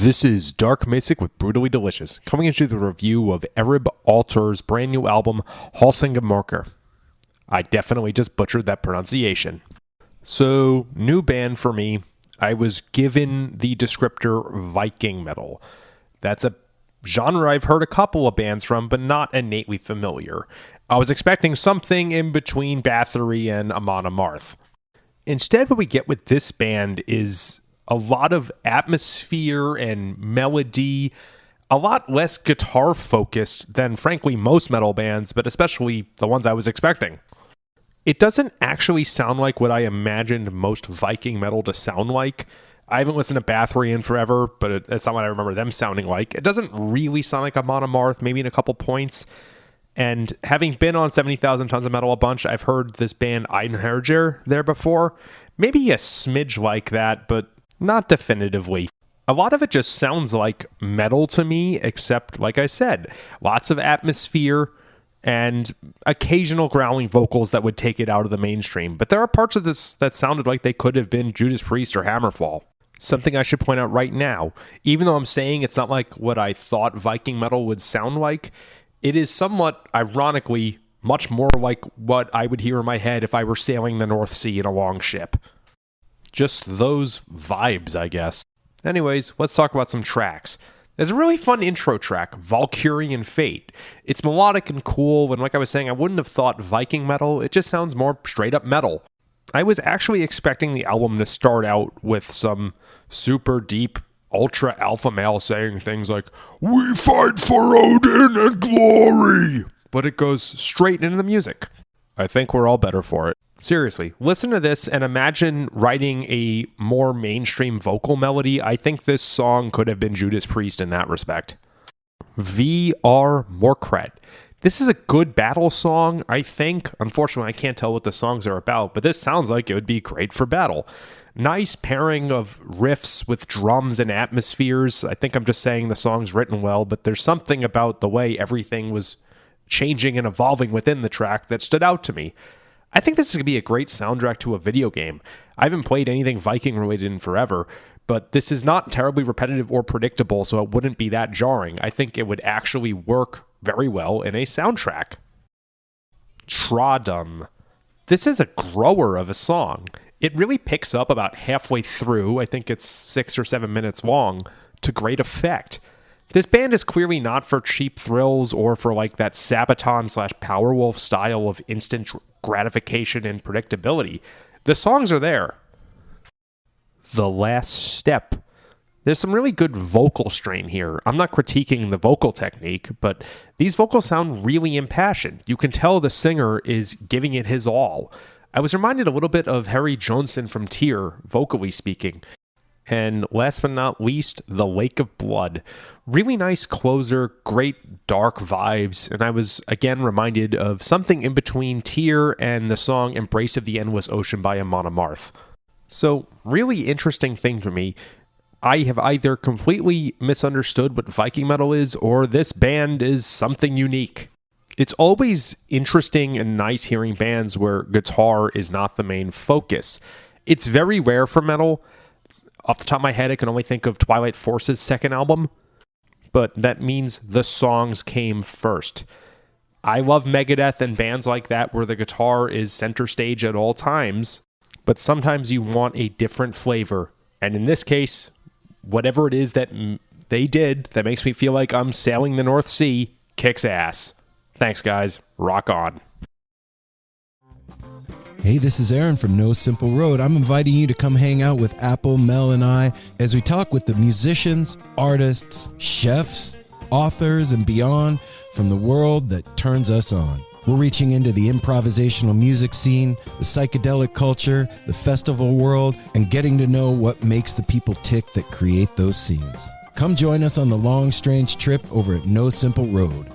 This is Dark Macek with Brutally Delicious, coming into the review of Ereb Altor's brand new album, Hälsingemörker. I definitely just butchered that pronunciation. So, new band for me. I was given the descriptor Viking metal. That's a genre I've heard a couple of bands from, but not innately familiar. I was expecting something in between Bathory and Amon Amarth. Instead, what we get with this band is a lot of atmosphere and melody, a lot less guitar focused than, frankly, most metal bands, but especially the ones I was expecting. It doesn't actually sound like what I imagined most Viking metal to sound like. I haven't listened to Bathory in forever, but it's not what I remember them sounding like. It doesn't really sound like Amon Amarth, maybe in a couple points. And having been on 70,000 Tons of Metal a bunch, I've heard this band Einherjar there before. Maybe a smidge like that, but not definitively. A lot of it just sounds like metal to me, except, like I said, lots of atmosphere and occasional growling vocals that would take it out of the mainstream. But there are parts of this that sounded like they could have been Judas Priest or Hammerfall. Something I should point out right now, even though I'm saying it's not like what I thought Viking metal would sound like, it is somewhat, ironically, much more like what I would hear in my head if I were sailing the North Sea in a long ship. Just those vibes, I guess. Anyways, let's talk about some tracks. There's a really fun intro track, Valkyrian Fate. It's melodic and cool, and like I was saying, I wouldn't have thought Viking metal. It just sounds more straight up metal. I was actually expecting the album to start out with some super deep, ultra alpha male saying things like, "We fight for Odin and glory!" But it goes straight into the music. I think we're all better for it. Seriously, listen to this and imagine writing a more mainstream vocal melody. I think this song could have been Judas Priest in that respect. V.R. Morkret. This is a good battle song, I think. Unfortunately, I can't tell what the songs are about, but this sounds like it would be great for battle. Nice pairing of riffs with drums and atmospheres. I think I'm just saying the song's written well, but there's something about the way everything was changing and evolving within the track that stood out to me. I think this is going to be a great soundtrack to a video game. I haven't played anything Viking related in forever, but this is not terribly repetitive or predictable, so it wouldn't be that jarring. I think it would actually work very well in a soundtrack. Trodum. This is a grower of a song. It really picks up about halfway through, I think it's 6 or 7 minutes long, to great effect. This band is clearly not for cheap thrills or for like that Sabaton/Powerwolf style of instant gratification and predictability. The songs are there. The Last Step. There's some really good vocal strain here. I'm not critiquing the vocal technique, but these vocals sound really impassioned. You can tell the singer is giving it his all. I was reminded a little bit of Harry Johnson from Tyr, vocally speaking. And last but not least, The Lake of Blood. Really nice closer, great dark vibes, and I was again reminded of something in between Tyr and the song Embrace of the Endless Ocean by Amon Amarth. So, really interesting thing to me. I have either completely misunderstood what Viking metal is, or this band is something unique. It's always interesting and nice hearing bands where guitar is not the main focus. It's very rare for metal. Off the top of my head, I can only think of Twilight Force's second album, but that means the songs came first. I love Megadeth and bands like that where the guitar is center stage at all times, but sometimes you want a different flavor. And in this case, whatever it is that they did that makes me feel like I'm sailing the North Sea kicks ass. Thanks, guys. Rock on. Hey, this is Aaron from No Simple Road. I'm inviting you to come hang out with Apple, Mel, and I as we talk with the musicians, artists, chefs, authors, and beyond from the world that turns us on. We're reaching into the improvisational music scene, the psychedelic culture, the festival world, and getting to know what makes the people tick that create those scenes. Come join us on the long, strange trip over at No Simple Road.